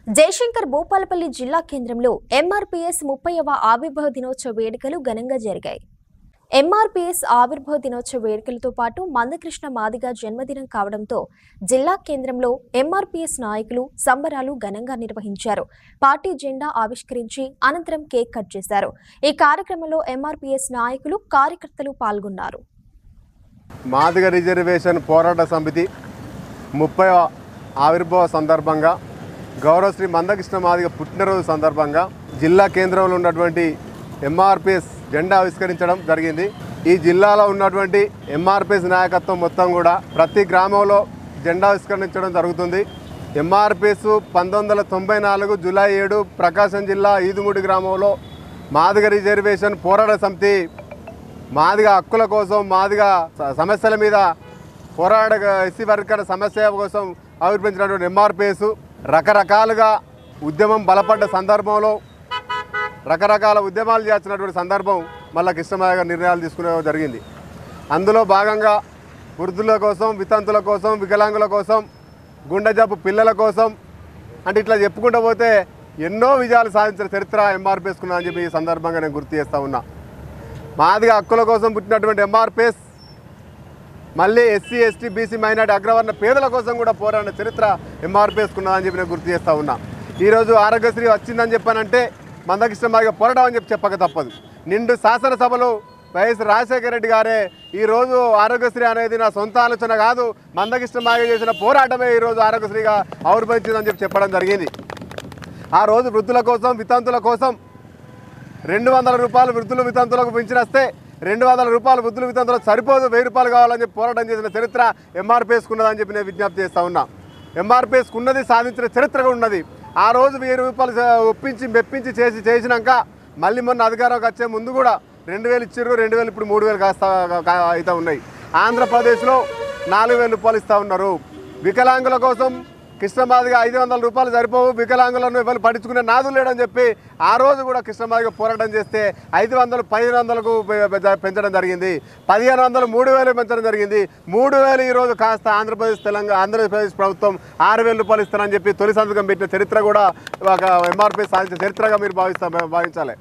జయశంకర్ భూపాలపల్లి జిల్లా కేంద్రంలో ఎంఆర్పీఎస్ 30వ ఆవిర్భావ దినోత్సవ వేడుకలు ఘనంగా జరిగాయి. ఎంఆర్పీఎస్ ఆవిర్భావ దినోత్సవ వేడుకలతో పాటు మందకృష్ణ మాదిగ జన్మదినం కావడంతో జిల్లా కేంద్రంలో ఎంఆర్పీఎస్ నాయకులు సంబరాలు ఘనంగా నిర్వహించారు. పార్టీ జెండా ఆవిష్కరించి అనంతరం కేక్ కట్ చేశారు. ఈ కార్యక్రమంలో ఎంఆర్పీఎస్ నాయకులు కార్యకర్తలు పాల్గొన్నారు. మాదిగ రిజర్వేషన్ పోరాట సమితి 30వ ఆవిర్భావ సందర్భంగా గౌరవ శ్రీ మందకృష్ణ మాదిగ పుట్టినరోజు సందర్భంగా జిల్లా కేంద్రంలో ఉన్నటువంటి ఎంఆర్పీఎస్ జెండా ఆవిష్కరించడం జరిగింది. ఈ జిల్లాలో ఉన్నటువంటి ఎంఆర్పీఎస్ నాయకత్వం మొత్తం కూడా ప్రతి గ్రామంలో జెండా ఆవిష్కరించడం జరుగుతుంది. ఎంఆర్పీఎస్ 1994 జూలై 7 ప్రకాశం జిల్లా ఈదుమూడి గ్రామంలో మాదిగ రిజర్వేషన్ పోరాట సమితి మాదిగ హక్కుల కోసం, మాదిగ సమస్యల మీద పోరాట ఎస్సీ వర్గీకరణ సమస్య కోసం ఆవిర్భవించినటువంటి ఎంఆర్పీఎస్ రకరకాలుగా ఉద్యమం బలపడ్డ సందర్భంలో రకరకాల ఉద్యమాలు చేస్తున్నటువంటి సందర్భం మళ్ళీ కృష్ణమాదిగ గారు నిర్ణయాలు తీసుకునే జరిగింది. అందులో భాగంగా వృద్ధుల కోసం, వితంతుల కోసం, వికలాంగుల కోసం, గుండె జబ్బు పిల్లల కోసం అంటే ఇట్లా చెప్పుకుంటూ పోతే ఎన్నో విజయాలు సాధించిన చరిత్ర ఎంఆర్పీఎస్కున్నా అని చెప్పి ఈ సందర్భంగా నేను గుర్తు చేస్తూ ఉన్నా. మాదిగ హక్కుల కోసం పుట్టినటువంటి ఎంఆర్పీఎస్ మళ్ళీ ఎస్సీ, ఎస్టీ, బీసీ, మైనార్టీ, అగ్రవర్ణ పేదల కోసం కూడా పోరాడిన చరిత్ర ఎంఆర్పీఎస్కున్నదని చెప్పి నేను గుర్తు చేస్తూ ఉన్నా. ఈరోజు ఆరోగ్యశ్రీ వచ్చిందని చెప్పానంటే మందకృష్ణ మాదిగ పోరాటం అని చెప్పి చెప్పక తప్పదు. నిండు శాసనసభలో వైఎస్ రాజశేఖర రెడ్డి గారే ఈరోజు ఆరోగ్యశ్రీ అనేది నా సొంత ఆలోచన కాదు, మందకృష్ణ మాదిగ చేసిన పోరాటమే ఈరోజు ఆరోగ్యశ్రీగా ఆవిర్భవించిందని చెప్పి చెప్పడం జరిగింది. ఆ రోజు వృద్ధుల కోసం, వితంతుల కోసం 200 రూపాయలు వృద్ధులు వితంతులకు పెంచినస్తే 200 రూపాయలు వృద్ధులు వితంతులకు సరిపోదు, 1000 రూపాయలు కావాలని చెప్పి పోరాటం చేసిన చరిత్ర ఎంఆర్పీఎస్కున్నదని చెప్పి నేను విజ్ఞప్తి చేస్తూ ఉన్నా. ఎంఆర్పీఎస్కున్నది, సాధించిన చరిత్ర ఉన్నది. ఆ రోజు 1000 రూపాయలు ఒప్పించి మెప్పించి చేసినాక మళ్ళీ మొన్న అధికారంకి వచ్చే ముందు కూడా 2000 ఇచ్చారు, 2000 ఇప్పుడు 3000 కాస్త అయితే ఉన్నాయి. ఆంధ్రప్రదేశ్లో 4000 రూపాయలు ఇస్తూ ఉన్నారు. వికలాంగుల కోసం కృష్ణమాదిగ 500 రూపాయలు సరిపోవు, వికలాంగులను ఎవరు పట్టించుకునే నాదు లేడని చెప్పి ఆ రోజు కూడా కృష్ణమాదిగ పోరాటం చేస్తే 500 1500కు పెంచడం జరిగింది. 1500 3000 పెంచడం జరిగింది. 3000 ఈరోజు కాస్త ఆంధ్రప్రదేశ్ ప్రభుత్వం 6000 రూపాయలు ఇస్తారని చెప్పి తొలి సంతకం పెట్టిన చరిత్ర కూడా ఒక ఎంఆర్పీఎస్ సాధించిన చరిత్రగా మీరు భావించాలి.